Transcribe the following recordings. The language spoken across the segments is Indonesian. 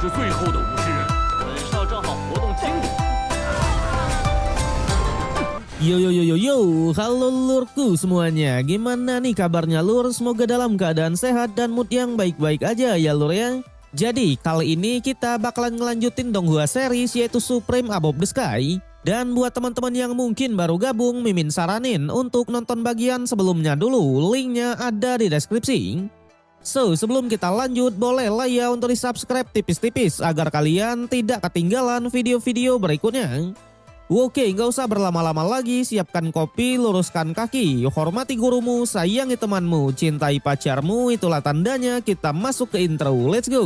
制最后的50人。本少正好活动筋骨。Yo yo yo yo yo, halo lurku semuanya. Gimana nih kabarnya lur? Semoga dalam keadaan sehat dan mood yang baik-baik aja ya lur ya. Jadi kali ini kita bakalan ngelanjutin Donghua series yaitu Supreme Above the Sky. Dan buat teman-teman yang mungkin baru gabung, Mimin saranin untuk nonton bagian sebelumnya dulu. Linknya ada di deskripsi. So, sebelum kita lanjut, boleh lah ya untuk di subscribe tipis-tipis agar kalian tidak ketinggalan video-video berikutnya. Oke, nggak usah berlama-lama lagi, siapkan kopi, luruskan kaki, hormati gurumu, sayangi temanmu, cintai pacarmu, itulah tandanya kita masuk ke intro, let's go!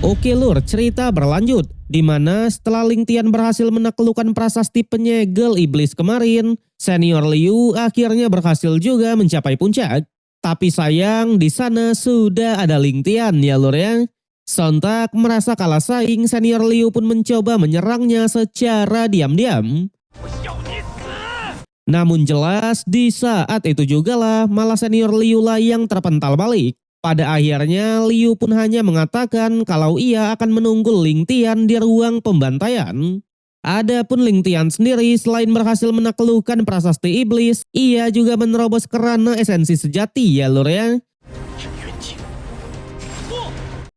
Oke lur, cerita berlanjut. Dimana setelah Ling Tian berhasil menaklukkan prasasti penyegel iblis kemarin, Senior Liu akhirnya berhasil juga mencapai puncak. Tapi sayang di sana sudah ada Ling Tian ya lur ya. Sontak merasa kalah saing, Senior Liu pun mencoba menyerangnya secara diam-diam. Namun jelas di saat itu juga lah malah Senior Liu lah yang terpental balik. Pada akhirnya Liu pun hanya mengatakan kalau ia akan menunggu Ling Tian di ruang pembantaian. Adapun Ling Tian sendiri selain berhasil menaklukkan prasasti iblis, ia juga menerobos kerana esensi sejati ya lur ya.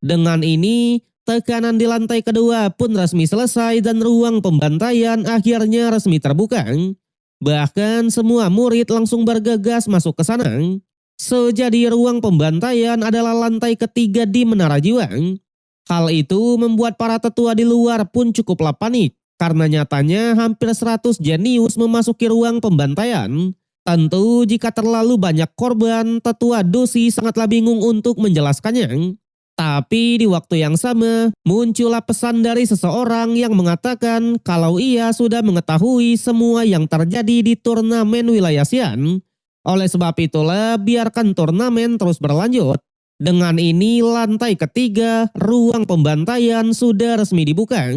Dengan ini, tekanan di lantai kedua pun resmi selesai dan ruang pembantaian akhirnya resmi terbuka. Bahkan semua murid langsung bergegas masuk ke sana. Jadi ruang pembantaian adalah lantai ketiga di Menara Juang. Hal itu membuat para tetua di luar pun cukuplah panik. Karena nyatanya hampir 100 jenius memasuki ruang pembantaian. Tentu jika terlalu banyak korban, tetua Doshi sangatlah bingung untuk menjelaskannya. Tapi di waktu yang sama, muncullah pesan dari seseorang yang mengatakan kalau ia sudah mengetahui semua yang terjadi di turnamen wilayah Xian. Oleh sebab itulah biarkan turnamen terus berlanjut. Dengan ini lantai ketiga ruang pembantaian sudah resmi dibuka.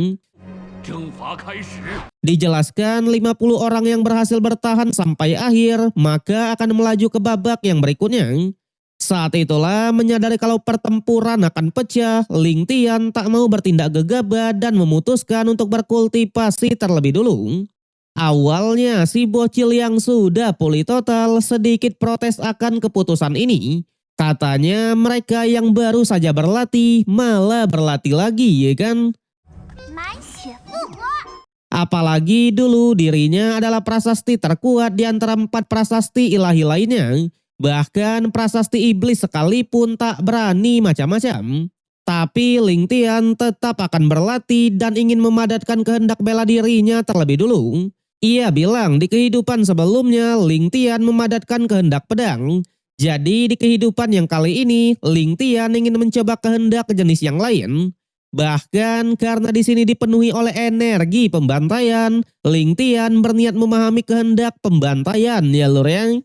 Dijelaskan 50 orang yang berhasil bertahan sampai akhir maka akan melaju ke babak yang berikutnya. Saat itulah menyadari kalau pertempuran akan pecah, Ling Tian tak mau bertindak gegabah dan memutuskan untuk berkultivasi terlebih dulu. Awalnya si bocil yang sudah pulih total sedikit protes akan keputusan ini. Katanya mereka yang baru saja berlatih malah berlatih lagi ya kan. Apalagi dulu dirinya adalah prasasti terkuat di antara 4 prasasti ilahi lainnya. Bahkan prasasti iblis sekalipun tak berani macam-macam. Tapi Ling Tian tetap akan berlatih dan ingin memadatkan kehendak bela dirinya terlebih dulu. Ia bilang di kehidupan sebelumnya Ling Tian memadatkan kehendak pedang. Jadi di kehidupan yang kali ini Ling Tian ingin mencoba kehendak jenis yang lain. Bahkan karena di sini dipenuhi oleh energi pembantaian, Ling Tian berniat memahami kehendak pembantaian ya lur ya.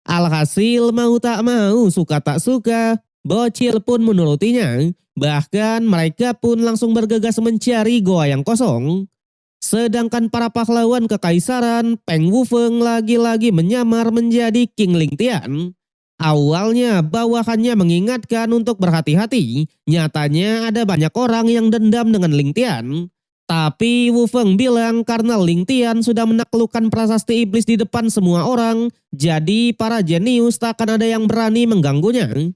Alhasil mau tak mau, suka tak suka, bocil pun menurutinya. Bahkan mereka pun langsung bergegas mencari goa yang kosong. Sedangkan para pahlawan kekaisaran, Peng Wufeng lagi-lagi menyamar menjadi King Ling Tian. Awalnya bawahannya mengingatkan untuk berhati-hati. Nyatanya ada banyak orang yang dendam dengan Ling Tian. Tapi Wufeng bilang karena Ling Tian sudah menaklukkan prasasti iblis di depan semua orang, jadi para jenius tak akan ada yang berani mengganggunya.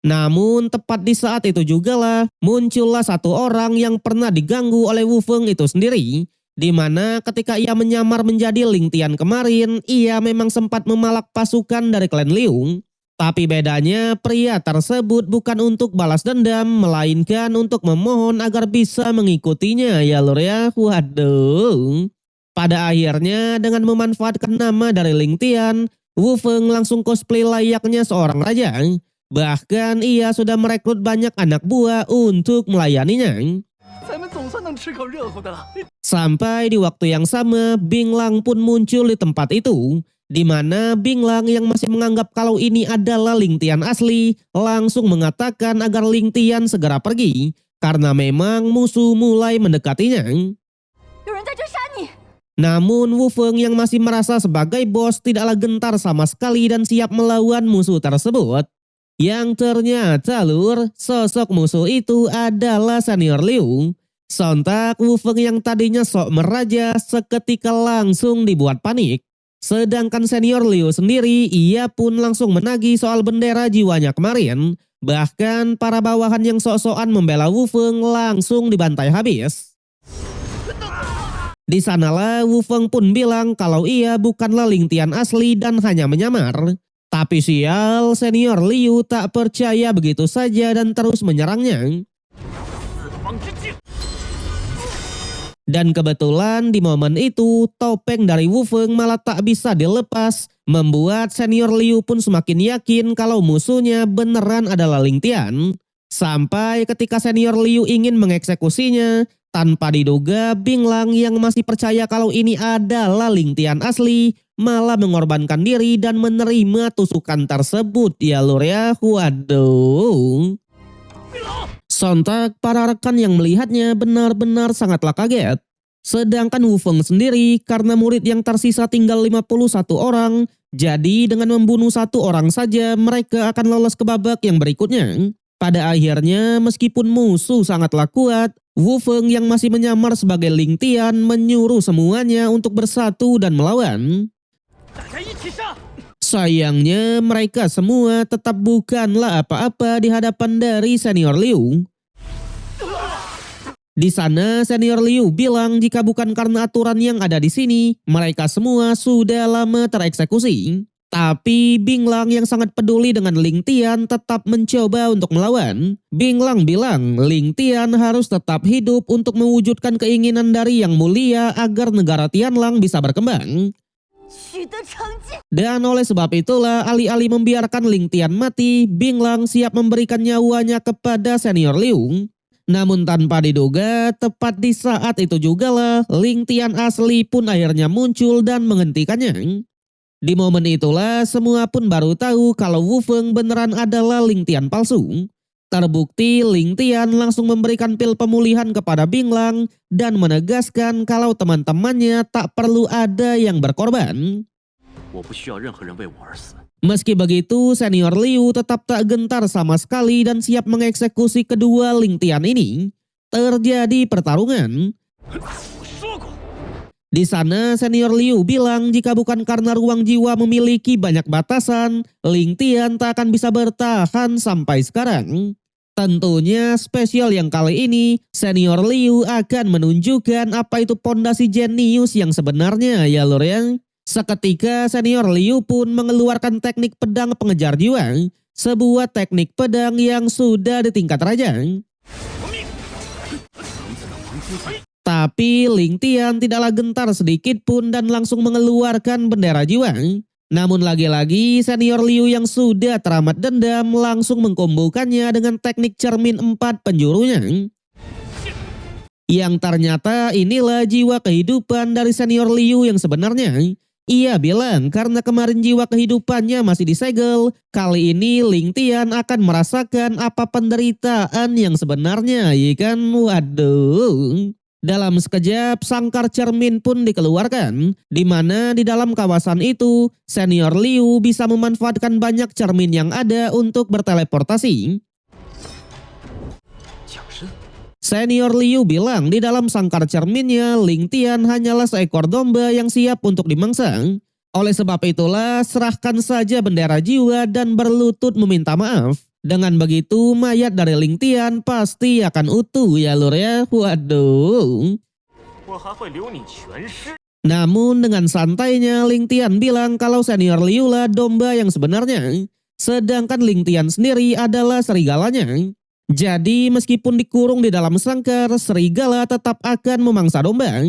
Namun tepat di saat itu juga lah muncullah satu orang yang pernah diganggu oleh Wufeng itu sendiri. Di mana ketika ia menyamar menjadi Ling Tian kemarin, ia memang sempat memalak pasukan dari klan Liu. Tapi bedanya pria tersebut bukan untuk balas dendam, melainkan untuk memohon agar bisa mengikutinya ya lur ya. Waduh. Pada akhirnya dengan memanfaatkan nama dari Ling Tian, Wufeng langsung cosplay layaknya seorang raja. Bahkan ia sudah merekrut banyak anak buah untuk melayaninya. Sampai di waktu yang sama, Bing Lang pun muncul di tempat itu. Di mana Bing Lang yang masih menganggap kalau ini adalah Ling Tian asli, langsung mengatakan agar Ling Tian segera pergi. karena memang musuh mulai mendekatinya. 有人在追杀你！ Namun Wu Feng yang masih merasa sebagai bos tidaklah gentar sama sekali dan siap melawan musuh tersebut. Yang ternyata sosok musuh itu adalah senior Liu. Sontak Wu Feng yang tadinya sok meraja seketika langsung dibuat panik. Sedangkan senior Liu sendiri ia pun langsung menagih soal bendera jiwanya kemarin. Bahkan para bawahan yang sok-sokan membela Wu Feng langsung dibantai habis. Di sanalah Wu Feng pun bilang kalau ia bukanlah Ling Tian asli dan hanya menyamar. Tapi sial, senior Liu tak percaya begitu saja dan terus menyerangnya. 四方之境， Dan kebetulan di momen itu topeng dari Wu Feng malah tak bisa dilepas, membuat senior Liu pun semakin yakin kalau musuhnya beneran adalah Ling Tian. Sampai ketika senior Liu ingin mengeksekusinya, tanpa diduga Bing Lang yang masih percaya kalau ini adalah Ling Tian asli malah mengorbankan diri dan menerima tusukan tersebut ya lur ya. Waduh. Sontak para rekan yang melihatnya benar-benar sangatlah kaget. Sedangkan Wu Feng sendiri karena murid yang tersisa tinggal 51 orang, jadi dengan membunuh satu orang saja mereka akan lolos ke babak yang berikutnya. Pada akhirnya meskipun musuh sangatlah kuat, Wu Feng yang masih menyamar sebagai Ling Tian menyuruh semuanya untuk bersatu dan melawan. 大家一起上！ Sayangnya mereka semua tetap bukanlah apa-apa di hadapan dari senior Liu. Di sana senior Liu bilang jika bukan karena aturan yang ada di sini, mereka semua sudah lama tereksekusi. Tapi Bing Lang yang sangat peduli dengan Ling Tian tetap mencoba untuk melawan. Bing Lang bilang Ling Tian harus tetap hidup untuk mewujudkan keinginan dari Yang Mulia agar negara Tianlang bisa berkembang. 取得成绩， Dan oleh sebab itulah alih-alih membiarkan Ling Tian mati, Bing Lang siap memberikan nyawanya kepada senior Liu. Namun tanpa diduga, tepat di saat itu jugalah Ling Tian asli pun akhirnya muncul dan menghentikannya. Di momen itulah semua pun baru tahu kalau Wu Feng beneran adalah Ling Tian palsu. Terbukti Ling Tian langsung memberikan pil pemulihan kepada Bing Lang dan menegaskan kalau teman-temannya tak perlu ada yang berkorban. 我不需要任何人为我而死。 Meski begitu, senior Liu tetap tak gentar sama sekali dan siap mengeksekusi kedua Ling Tian ini. Terjadi pertarungan. 我说过， Di sana senior Liu bilang jika bukan karena ruang jiwa memiliki banyak batasan, Ling Tian tak akan bisa bertahan sampai sekarang. Tentunya spesial yang kali ini, senior Liu akan menunjukkan apa itu pondasi jenius yang sebenarnya ya lur ya. Seketika senior Liu pun mengeluarkan teknik pedang pengejar jiwa, sebuah teknik pedang yang sudah di tingkat raja. 亡命！层次的黄金线， Tapi Ling Tian tidaklah gentar sedikit pun dan langsung mengeluarkan bendera jiwa. Namun lagi-lagi senior Liu yang sudah teramat dendam langsung mengkombokannya dengan teknik cermin 4 penjurunya. Yang ternyata inilah jiwa kehidupan dari senior Liu yang sebenarnya. Ia bilang karena kemarin jiwa kehidupannya masih disegel, kali ini Ling Tian akan merasakan apa penderitaan yang sebenarnya, ya kan? Waduh. Dalam sekejap, sangkar cermin pun dikeluarkan, di mana di dalam kawasan itu, senior Liu bisa memanfaatkan banyak cermin yang ada untuk berteleportasi. 强身， Senior Liu bilang di dalam sangkar cerminnya, Ling Tian hanyalah seekor domba yang siap untuk dimangsa. Oleh sebab itulah, serahkan saja bendera jiwa dan berlutut meminta maaf. Dengan begitu, mayat dari Ling Tian pasti akan utuh ya lur ya. Waduh. 我还会留你全尸。 Namun dengan santainya Ling Tian bilang kalau senior Liu lah domba yang sebenarnya. Sedangkan Ling Tian sendiri adalah serigalanya. Jadi meskipun dikurung di dalam sangkar, serigala tetap akan memangsa domba.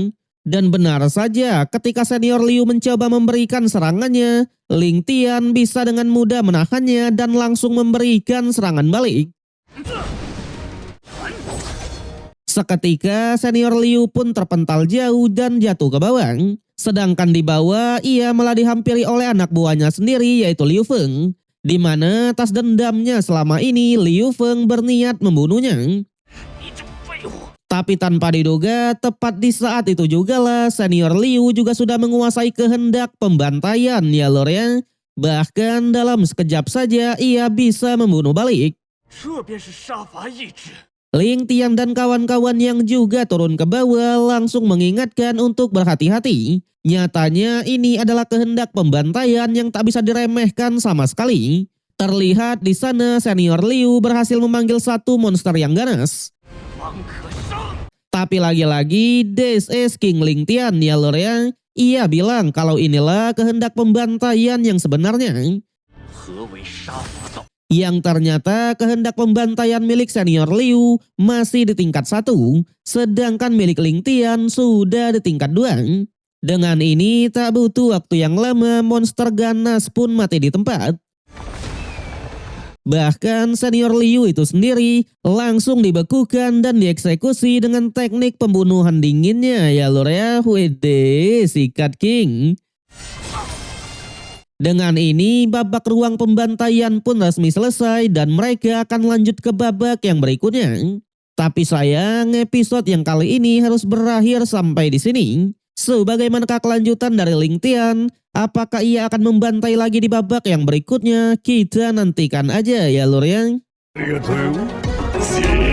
Dan benar saja ketika senior Liu mencoba memberikan serangannya, Ling Tian bisa dengan mudah menahannya dan langsung memberikan serangan balik. Seketika senior Liu pun terpental jauh dan jatuh ke bawah. Sedangkan di bawah ia malah dihampiri oleh anak buahnya sendiri yaitu Liu Feng. Di mana atas dendamnya selama ini Liu Feng berniat membunuhnya. Tapi tanpa diduga, tepat di saat itu juga lah senior Liu juga sudah menguasai kehendak pembantaian ya lor ya. Bahkan dalam sekejap saja ia bisa membunuh balik. 这便是杀伐意志。 Ling Tian dan kawan-kawan yang juga turun ke bawah langsung mengingatkan untuk berhati-hati. Nyatanya ini adalah kehendak pembantaian yang tak bisa diremehkan sama sekali. Terlihat di sana senior Liu berhasil memanggil satu monster yang ganas. 方可杀！ Tapi lagi-lagi this is King Ling Tian ya lor ya. Ia bilang kalau inilah kehendak pembantaian yang sebenarnya. 何为杀伐道？ Yang ternyata kehendak pembantaian milik senior Liu masih di tingkat 1, sedangkan milik Ling Tian sudah di tingkat 2. Dengan ini tak butuh waktu yang lama monster ganas pun mati di tempat. Bahkan senior Liu itu sendiri langsung dibekukan dan dieksekusi dengan teknik pembunuhan dinginnya ya lor ya. Wede, sikat King. Dengan ini babak ruang pembantaian pun resmi selesai dan mereka akan lanjut ke babak yang berikutnya. Tapi sayang episode yang kali ini harus berakhir sampai di sini. So bagaimanakah kelanjutan dari Ling Tian? Apakah ia akan membantai lagi di babak yang berikutnya? Kita nantikan aja ya lor ya. See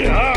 ya!